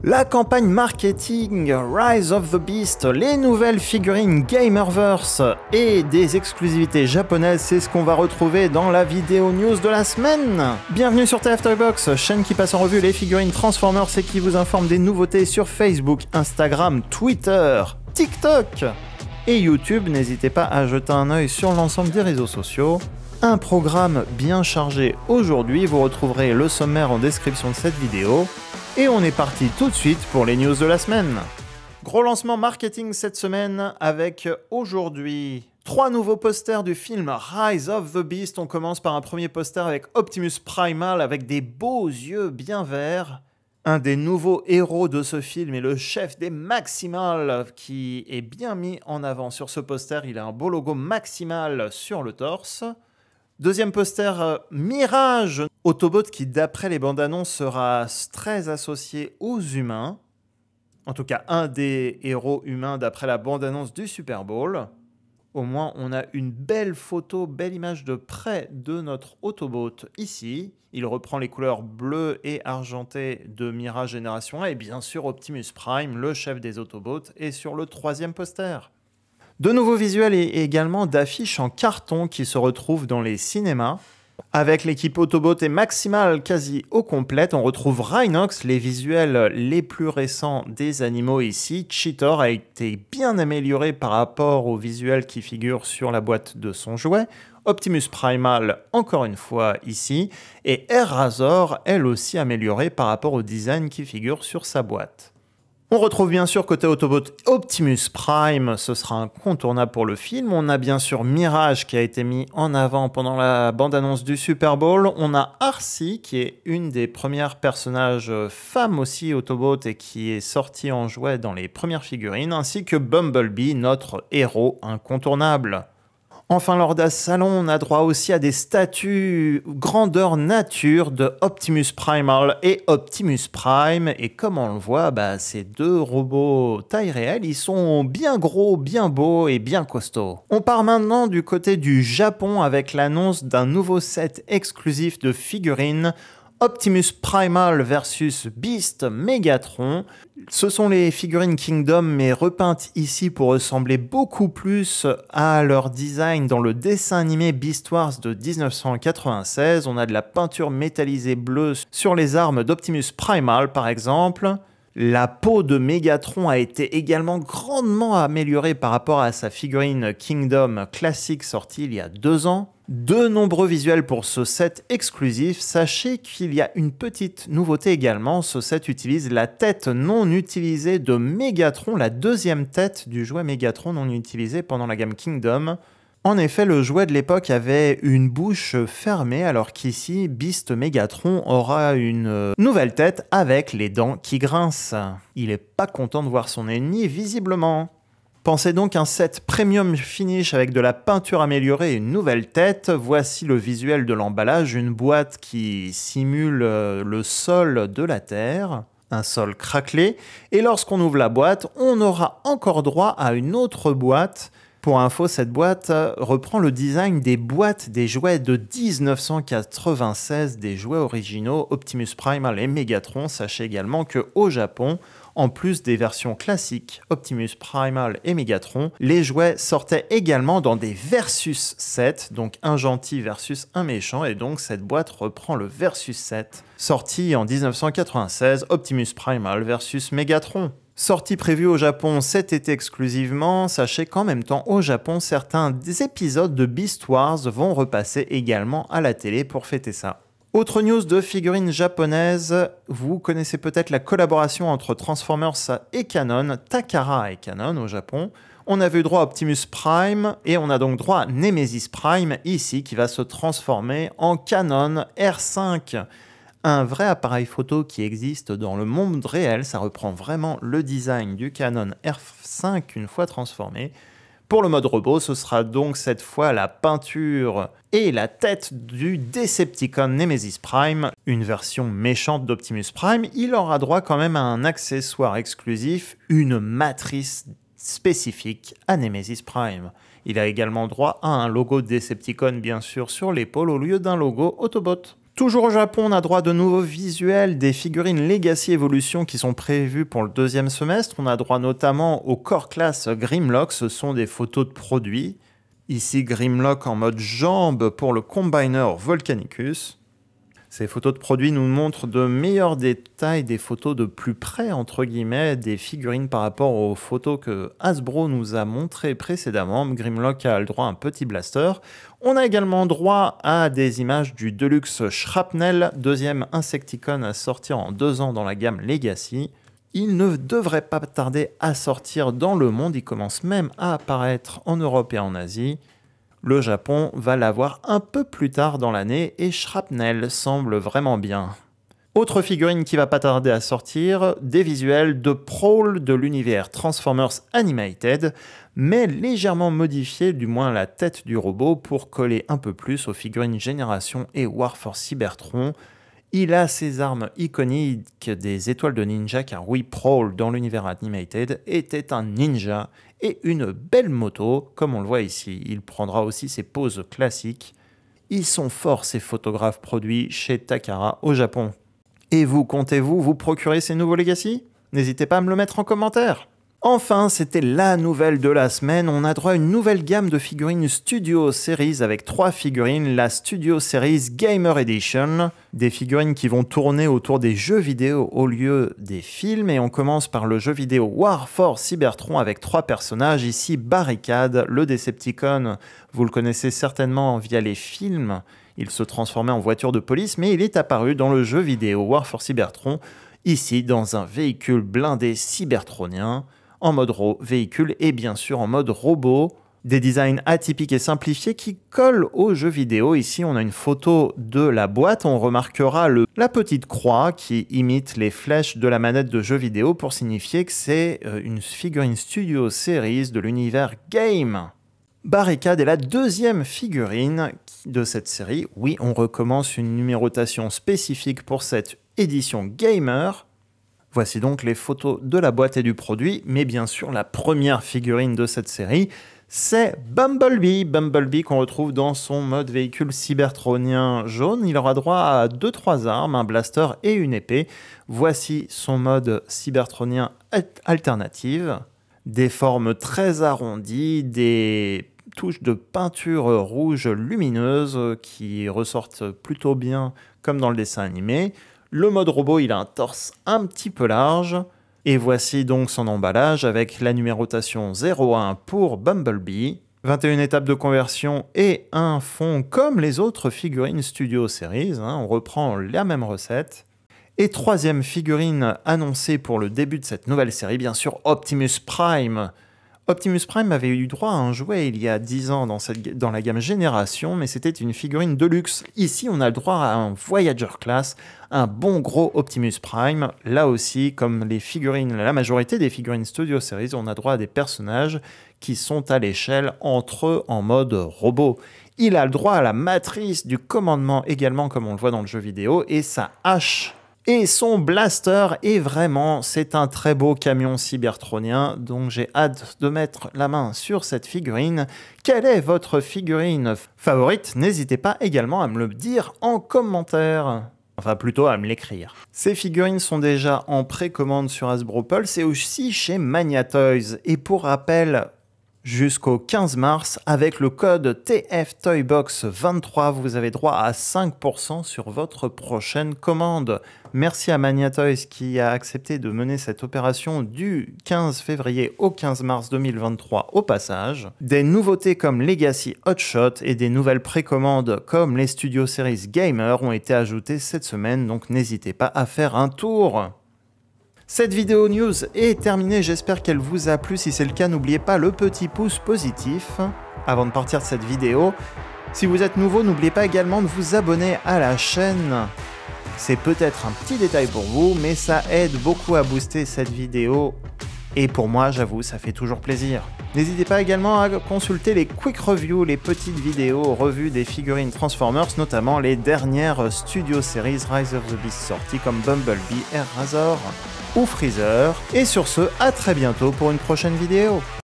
La campagne marketing Rise of the Beast, les nouvelles figurines Gamerverse et des exclusivités japonaises, c'est ce qu'on va retrouver dans la vidéo news de la semaine. Bienvenue sur TFtoyBox, chaîne qui passe en revue les figurines Transformers et qui vous informe des nouveautés sur Facebook, Instagram, Twitter, TikTok et YouTube. N'hésitez pas à jeter un œil sur l'ensemble des réseaux sociaux. Un programme bien chargé aujourd'hui, vous retrouverez le sommaire en description de cette vidéo. Et on est parti tout de suite pour les news de la semaine. Gros lancement marketing cette semaine avec aujourd'hui 3 nouveaux posters du film Rise of the Beast. On commence par un premier poster avec Optimus Primal avec des beaux yeux bien verts. Un des nouveaux héros de ce film est le chef des Maximals qui est bien mis en avant sur ce poster. Il a un beau logo Maximal sur le torse. Deuxième poster, Mirage, Autobot qui d'après les bandes annonces sera très associé aux humains. En tout cas, un des héros humains d'après la bande annonce du Super Bowl. Au moins, on a une belle photo, belle image de près de notre Autobot ici. Il reprend les couleurs bleues et argentées de Mirage Génération 1. Et bien sûr, Optimus Prime, le chef des Autobots, est sur le troisième poster. De nouveaux visuels et également d'affiches en carton qui se retrouvent dans les cinémas. Avec l'équipe Autobot et Maximal quasi au complète, on retrouve Rhinox, les visuels les plus récents des animaux ici. Cheetor a été bien amélioré par rapport aux visuels qui figurent sur la boîte de son jouet. Optimus Primal, encore une fois ici. Et Air Razor, elle aussi améliorée par rapport au design qui figure sur sa boîte. On retrouve bien sûr côté Autobot Optimus Prime, ce sera incontournable pour le film. On a bien sûr Mirage qui a été mis en avant pendant la bande-annonce du Super Bowl. On a Arcee qui est une des premières personnages femmes aussi Autobot et qui est sortie en jouet dans les premières figurines, ainsi que Bumblebee, notre héros incontournable. Enfin, lors d'un salon, on a droit aussi à des statues grandeur nature de Optimus Primal et Optimus Prime. Et comme on le voit, ces deux robots taille réelle, ils sont bien gros, bien beaux et bien costauds. On part maintenant du côté du Japon avec l'annonce d'un nouveau set exclusif de figurines Optimus Primal versus Beast Megatron. Ce sont les figurines Kingdom, mais repeintes ici pour ressembler beaucoup plus à leur design dans le dessin animé Beast Wars de 1996. On a de la peinture métallisée bleue sur les armes d'Optimus Primal, par exemple. La peau de Megatron a été également grandement améliorée par rapport à sa figurine Kingdom classique sortie il y a 2 ans. De nombreux visuels pour ce set exclusif. Sachez qu'il y a une petite nouveauté également. Ce set utilise la tête non utilisée de Megatron, la deuxième tête du jouet Megatron non utilisée pendant la gamme Kingdom. En effet, le jouet de l'époque avait une bouche fermée, alors qu'ici, Beast Megatron aura une nouvelle tête avec les dents qui grincent. Il est pas content de voir son ennemi, visiblement. Pensez donc un set premium finish avec de la peinture améliorée et une nouvelle tête. Voici le visuel de l'emballage, une boîte qui simule le sol de la Terre, un sol craquelé. Et lorsqu'on ouvre la boîte, on aura encore droit à une autre boîte. Pour info, cette boîte reprend le design des boîtes des jouets de 1996, des jouets originaux Optimus Primal et Megatron. Sachez également qu'au Japon, en plus des versions classiques Optimus Primal et Megatron, les jouets sortaient également dans des versus sets, donc un gentil versus un méchant, et donc cette boîte reprend le versus set, sorti en 1996, Optimus Primal versus Megatron. Sortie prévue au Japon cet été exclusivement, sachez qu'en même temps au Japon, certains des épisodes de Beast Wars vont repasser également à la télé pour fêter ça. Autre news de figurines japonaises, vous connaissez peut-être la collaboration entre Transformers et Canon, Takara et Canon au Japon. On avait eu droit à Optimus Prime et on a donc droit à Nemesis Prime ici qui va se transformer en Canon R5. Un vrai appareil photo qui existe dans le monde réel, ça reprend vraiment le design du Canon R5 une fois transformé. Pour le mode robot, ce sera donc cette fois la peinture et la tête du Decepticon Nemesis Prime, une version méchante d'Optimus Prime. Il aura droit quand même à un accessoire exclusif, une matrice spécifique à Nemesis Prime. Il a également droit à un logo Decepticon bien sûr sur l'épaule au lieu d'un logo Autobot. Toujours au Japon, on a droit à de nouveaux visuels des figurines Legacy Evolution qui sont prévues pour le deuxième semestre. On a droit notamment au Core Class Grimlock, ce sont des photos de produits. Ici, Grimlock en mode jambe pour le Combiner Volcanicus. Ces photos de produits nous montrent de meilleurs détails, des photos de plus près, entre guillemets, des figurines par rapport aux photos que Hasbro nous a montrées précédemment. Grimlock a le droit à un petit blaster. On a également droit à des images du Deluxe Shrapnel, deuxième Insecticon à sortir en 2 ans dans la gamme Legacy. Il ne devrait pas tarder à sortir dans le monde, il commence même à apparaître en Europe et en Asie. Le Japon va l'avoir un peu plus tard dans l'année et Shrapnel semble vraiment bien. Autre figurine qui va pas tarder à sortir, des visuels de Prowl de l'univers Transformers Animated, mais légèrement modifiés, du moins la tête du robot, pour coller un peu plus aux figurines Génération et Warforce Cybertron. Il a ses armes iconiques des étoiles de ninja, car oui, Prowl dans l'univers Animated était un ninja, et une belle moto, comme on le voit ici. Il prendra aussi ses poses classiques. Ils sont forts ces photographes produits chez Takara au Japon. Et vous, comptez-vous vous procurer ces nouveaux Legacy? N'hésitez pas à me le mettre en commentaire. Enfin, c'était la nouvelle de la semaine, on a droit à une nouvelle gamme de figurines Studio Series avec 3 figurines, la Studio Series Gamer Edition, des figurines qui vont tourner autour des jeux vidéo au lieu des films, et on commence par le jeu vidéo Warforce Cybertron avec 3 personnages, ici Barricade, le Decepticon, vous le connaissez certainement via les films, il se transformait en voiture de police, mais il est apparu dans le jeu vidéo Warforce Cybertron, ici dans un véhicule blindé cybertronien, en mode véhicule et bien sûr en mode robot. Des designs atypiques et simplifiés qui collent aux jeux vidéo. Ici, on a une photo de la boîte. On remarquera la petite croix qui imite les flèches de la manette de jeu vidéo pour signifier que c'est une figurine Studio Series de l'univers Game. Barricade est la deuxième figurine de cette série. Oui, on recommence une numérotation spécifique pour cette édition Gamer. Voici donc les photos de la boîte et du produit, mais bien sûr la première figurine de cette série, c'est Bumblebee. Bumblebee qu'on retrouve dans son mode véhicule cybertronien jaune. Il aura droit à 2-3 armes, un blaster et une épée. Voici son mode cybertronien alternative. Des formes très arrondies, des touches de peinture rouge lumineuse qui ressortent plutôt bien comme dans le dessin animé. Le mode robot, il a un torse un petit peu large. Et voici donc son emballage avec la numérotation 01 pour Bumblebee. 21 étapes de conversion et un fond comme les autres figurines Studio Series. On reprend la même recette. Et troisième figurine annoncée pour le début de cette nouvelle série, bien sûr Optimus Prime. Optimus Prime avait eu droit à un jouet il y a 10 ans dans la gamme Génération, mais c'était une figurine de luxe. Ici, on a le droit à un Voyager Class, un bon gros Optimus Prime. Là aussi, comme les figurines, la majorité des figurines Studio Series, on a droit à des personnages qui sont à l'échelle entre eux en mode robot. Il a le droit à la matrice du commandement également, comme on le voit dans le jeu vidéo, et sa hache. Et son blaster, et vraiment, c'est un très beau camion cybertronien, donc j'ai hâte de mettre la main sur cette figurine. Quelle est votre figurine favorite? N'hésitez pas également à me le dire en commentaire. Enfin, plutôt à me l'écrire. Ces figurines sont déjà en précommande sur Hasbro Pulse et aussi chez Mania Toys. Et pour rappel, jusqu'au 15 mars, avec le code TFToybox23, vous avez droit à 5% sur votre prochaine commande. Merci à Mania Toys qui a accepté de mener cette opération du 15 février au 15 mars 2023 au passage. Des nouveautés comme Legacy Hotshot et des nouvelles précommandes comme les Studio Series Gamer ont été ajoutées cette semaine, donc n'hésitez pas à faire un tour. Cette vidéo news est terminée, j'espère qu'elle vous a plu. Si c'est le cas, n'oubliez pas le petit pouce positif avant de partir de cette vidéo. Si vous êtes nouveau, n'oubliez pas également de vous abonner à la chaîne. C'est peut-être un petit détail pour vous, mais ça aide beaucoup à booster cette vidéo. Et pour moi, j'avoue, ça fait toujours plaisir. N'hésitez pas également à consulter les quick reviews, les petites vidéos revues des figurines Transformers, notamment les dernières Studio Series Rise of the Beast sorties comme Bumblebee, Air Razor ou Freezer. Et sur ce, à très bientôt pour une prochaine vidéo.